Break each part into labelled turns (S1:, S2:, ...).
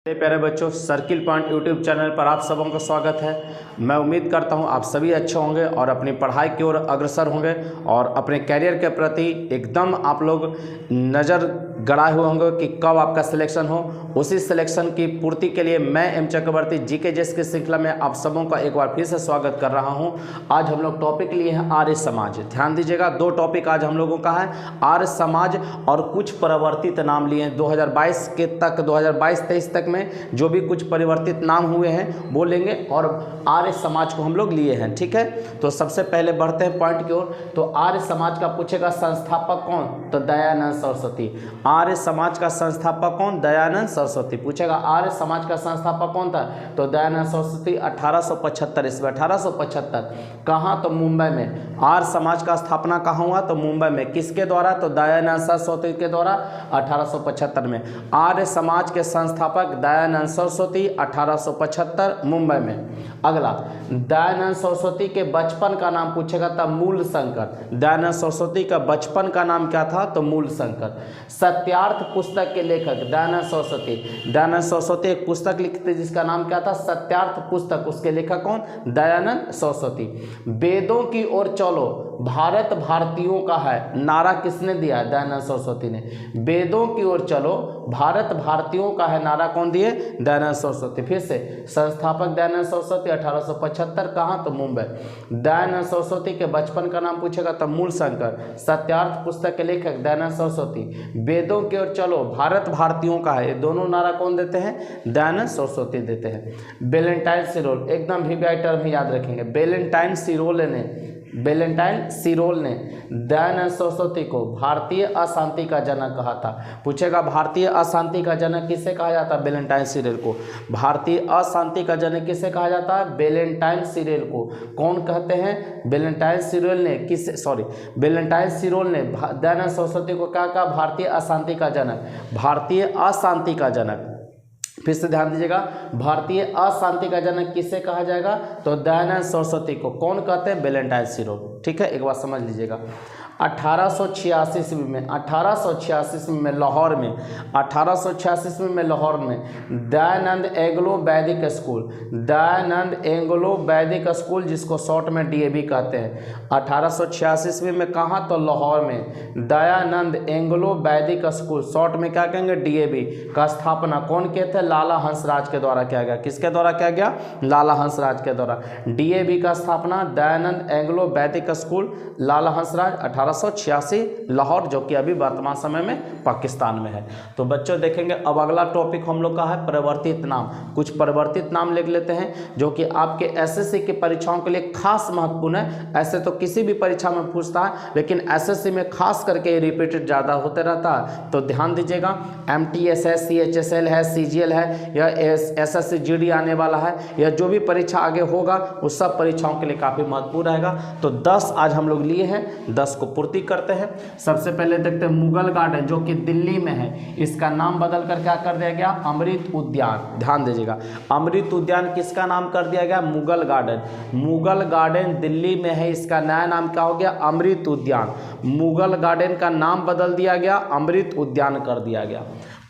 S1: मेरे प्यारे बच्चों, सर्किल पॉइंट यूट्यूब चैनल पर आप सबों का स्वागत है। मैं उम्मीद करता हूं आप सभी अच्छे होंगे और अपनी पढ़ाई की ओर अग्रसर होंगे और अपने कैरियर के प्रति एकदम आप लोग नज़र गड़ाए हुए होंगे कि कब आपका सिलेक्शन हो। उसी सिलेक्शन की पूर्ति के लिए मैं एम चक्रवर्ती जीके जेस की श्रृंखला में आप सबों का एक बार फिर से स्वागत कर रहा हूं। आज हम लोग टॉपिक लिए हैं आर्य समाज। ध्यान दीजिएगा, दो टॉपिक आज हम लोगों का है, आर्य समाज और कुछ परिवर्तित नाम लिए हैं 2022 के तक, 2022-23 तक में जो भी कुछ परिवर्तित नाम हुए हैं वो लेंगे और आर्य समाज को हम लोग लिए हैं। ठीक है, तो सबसे पहले बढ़ते हैं पॉइंट की ओर। तो आर्य समाज का पूछेगा संस्थापक कौन, तो दयानंद सरस्वती। आर्य समाज का संस्थापक कौन, दयानंद सरस्वती। पूछेगा आर्य समाज का संस्थापक कौन था, तो दयानंद सरस्वती। 1875 ईस्वी, 1875 कहाँ, तो मुंबई में। आर्य समाज का स्थापना कहाँ हुआ, तो मुंबई में। किसके द्वारा, तो दयानंद सरस्वती के द्वारा 1875 में। आर्य समाज के संस्थापक दयानंद सरस्वती, 1875 मुंबई में। अगला, दयानंद सरस्वती के बचपन का नाम पूछेगा तब मूल शंकर। दयानंद सरस्वती का बचपन का नाम क्या था, तो मूल शंकर। सत्यार्थ पुस्तक के लेखक दयानंद सरस्वती। दयानंद सरस्वती एक पुस्तक लिखते थे जिसका नाम क्या था, सत्यार्थ पुस्तक। उसके लेखक कौन, दयानंद सरस्वती। वेदों की ओर चलो भारत भारतीयों का है, नारा किसने दिया, दयानंद सरस्वती ने। वेदों की ओर चलो भारत भारतीयों का है, नारा कौन दिए, दयानंद सरस्वती। फिर से संस्थापक दयानंद सरस्वती, 1875 कहाँ, तो मुंबई। दयानंद सरस्वती के बचपन का नाम पूछेगा तो मूल शंकर। सत्यार्थ पुस्तक के लेखक दयानंद सरस्वती। वेदों की ओर चलो भारत भारतीयों का है, ये दोनों नारा कौन देते हैं, दयानंद सरस्वती देते हैं। बेलेंटाइन सिरोल, एकदम वीवीआई टर्म ही याद रखेंगे। बेलेंटाइन सिरोल ने दयानंद सरस्वती को भारतीय अशांति का जनक कहा था। पूछेगा भारतीय अशांति का जनक किसे कहा जाता है, बेलेंटाइन सिरोल को। भारतीय अशांति का जनक किसे कहा जाता है, बेलेंटाइन सिरोल को। कौन कहते हैं, बेलेंटाइन सिरोल ने दयानंद सरस्वती को क्या कहा, भारतीय अशांति का जनक, भारतीय अशांति का जनक। फिर से ध्यान दीजिएगा, भारतीय अशांति का जनक किसे कहा जाएगा, तो दयानंद सरस्वती को। कौन कहते हैं, बेलेंटाइन सिरोल। ठीक है, एक बात समझ लीजिएगा। 1886 ईस्वी में, 1886 ईस्वी में लाहौर में, 1886 ईस्वी में लाहौर में दयानंद एंग्लो वैदिक स्कूल, दयानंद एंग्लो वैदिक स्कूल जिसको शॉर्ट में डीएवी कहते हैं। 1886 ईस्वी में कहाँ, तो लाहौर में दयानंद एंग्लो वैदिक स्कूल, शॉर्ट में क्या कहेंगे, डीएवी का स्थापना कौन किए थे, लाला हंसराज के द्वारा किया गया। किसके द्वारा किया गया, लाला हंसराज के द्वारा। डीएवी का स्थापना दयानंद एंग्लो वैदिक स्कूल, लाला हंसराज, 1886 लाहौर, जो कि अभी वर्तमान समय में पाकिस्तान में है। तो बच्चों देखेंगे, अब अगला टॉपिक हम लोग का है परिवर्तित नाम। कुछ परिवर्तित नाम लिख लेते हैं जो कि आपके एसएससी की परीक्षाओं के लिए खास महत्वपूर्ण है। ऐसे तो किसी भी परीक्षा में पूछता है, लेकिन एसएससी में खास करके रिपीटेड ज़्यादा होते रहता है। तो ध्यान दीजिएगा, एमटीएस है, सीएचएसएल है, सीजीएल है, या एसएससी जीडी आने वाला है, या जो भी परीक्षा आगे होगा उस सब परीक्षाओं के लिए काफ़ी महत्वपूर्ण रहेगा। तो 10 आज हम लोग लिए हैं, 10 को पूर्ति करते हैं। सबसे पहले देखते हैं मुगल गार्डन जो कि दिल्ली में है, इसका नाम बदल कर क्या कर दिया गया, अमृत उद्यान। ध्यान दीजिएगा, अमृत उद्यान किसका नाम कर दिया गया, मुगल गार्डन। मुगल गार्डन दिल्ली में है, इसका नया नाम क्या हो गया, अमृत उद्यान। मुगल गार्डन का नाम बदल दिया गया, अमृत उद्यान कर दिया गया।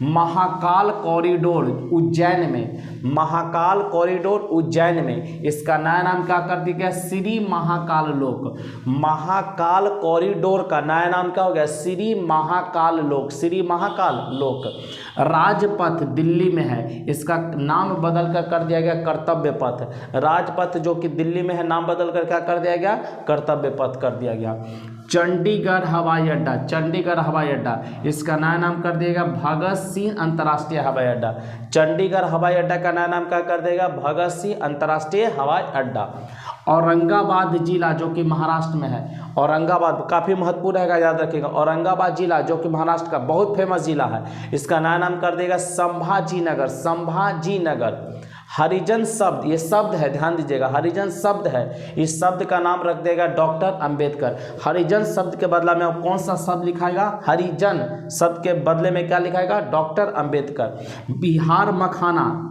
S1: महाकाल कॉरिडोर उज्जैन में, महाकाल कॉरिडोर उज्जैन में, इसका नया नाम क्या कर दिया गया, श्री महाकाल लोक। महाकाल कॉरिडोर का नया नाम क्या हो गया, श्री महाकाल लोक, श्री महाकाल लोक। राजपथ दिल्ली में है, इसका नाम बदल कर दिया गया कर्तव्य पथ। राजपथ जो कि दिल्ली में है, नाम बदल कर क्या कर दिया गया, कर्तव्य पथ कर दिया गया। चंडीगढ़ हवाई अड्डा, चंडीगढ़ हवाई अड्डा, इसका नया नाम कर दिएगा भगत सिंह अंतर्राष्ट्रीय हवाई अड्डा। चंडीगढ़ हवाई अड्डा का नया नाम क्या कर देगा, भगत सिंह अंतर्राष्ट्रीय हवाई अड्डा। औरंगाबाद जिला जो कि महाराष्ट्र में है, औरंगाबाद काफ़ी महत्वपूर्ण रहेगा, याद रखिएगा। औरंगाबाद जिला जो कि महाराष्ट्र का बहुत फेमस जिला है, इसका नया नाम कर देगा संभाजीनगर, संभाजीनगर। हरिजन शब्द, ये शब्द है, ध्यान दीजिएगा, हरिजन शब्द है, इस शब्द का नाम रख देगा डॉक्टर अंबेडकर। हरिजन शब्द के बदला में कौन सा शब्द लिखाएगा, हरिजन शब्द के बदले में क्या लिखाएगा, डॉक्टर अंबेडकर। बिहार मखाना,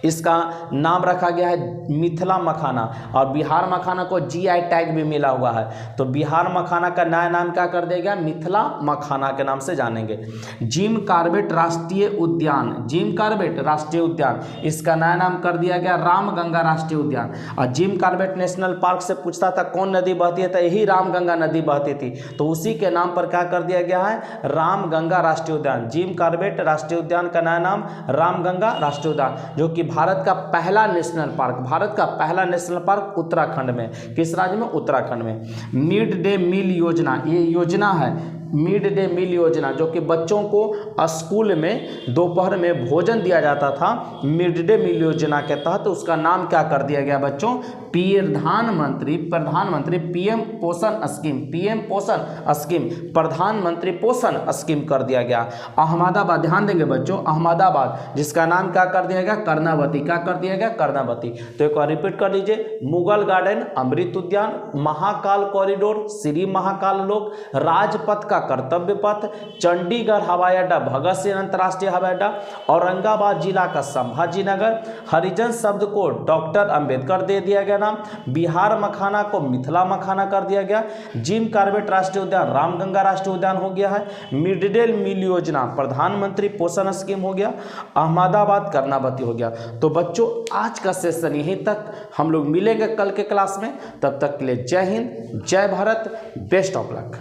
S1: इसका नाम रखा गया है मिथिला मखाना, और बिहार मखाना को जीआई टैग भी मिला हुआ है। तो बिहार मखाना का नया नाम क्या कर दिया गया, मिथिला मखाना के नाम से जानेंगे। जिम कॉर्बेट राष्ट्रीय उद्यान, जिम कॉर्बेट राष्ट्रीय उद्यान, इसका नया नाम कर दिया गया रामगंगा राष्ट्रीय उद्यान। और जिम कॉर्बेट नेशनल पार्क से पूछता था कौन नदी बहती है, तो यही रामगंगा नदी बहती थी, तो उसी के नाम पर क्या कर दिया गया है, रामगंगा राष्ट्रीय उद्यान। जिम कॉर्बेट राष्ट्रीय उद्यान का नया नाम रामगंगा राष्ट्रीय उद्यान, जो कि भारत का पहला नेशनल पार्क, भारत का पहला नेशनल पार्क उत्तराखंड में, किस राज्य में, उत्तराखंड में। मिड डे मील योजना, ये योजना है मिड डे मील योजना, जो कि बच्चों को स्कूल में दोपहर में भोजन दिया जाता था मिड डे मील योजना के तहत, तो उसका नाम क्या कर दिया गया बच्चों, प्रधानमंत्री पीएम पोषण स्कीम, पीएम पोषण स्कीम, प्रधानमंत्री पोषण स्कीम कर दिया गया। अहमदाबाद, ध्यान देंगे बच्चों, अहमदाबाद जिसका नाम क्या कर दिया गया, कर्णावती, क्या कर दिया गया, कर्णावती। तो एक बार रिपीट कर लीजिए, मुगल गार्डन, अमृत उद्यान, महाकाल कॉरिडोर, श्री महाकाल लोक, राजपथ का कर्तव्य पथ, चंडीगढ़ हवाई अड्डा, भगत सिंह अंतर्राष्ट्रीय हवाई अड्डा, औरंगाबाद जिला का संभाजी नगर, हरिजन शब्द को डॉक्टर अंबेडकर दे दिया गया नाम, बिहार मखाना को मिथिला मखाना कर दिया गया, जिम कॉर्बेट राष्ट्रीय उद्यान रामगंगा राष्ट्रीय उद्यान हो गया है, मिड डे मील योजना प्रधानमंत्री पोषण स्कीम हो गया, अहमदाबाद कर्णावती हो गया। तो बच्चों आज का सेशन यहीं तक, हम लोग मिलेंगे कल के क्लास में, तब तक के लिए जय हिंद, जय भारत, बेस्ट ऑफ लक।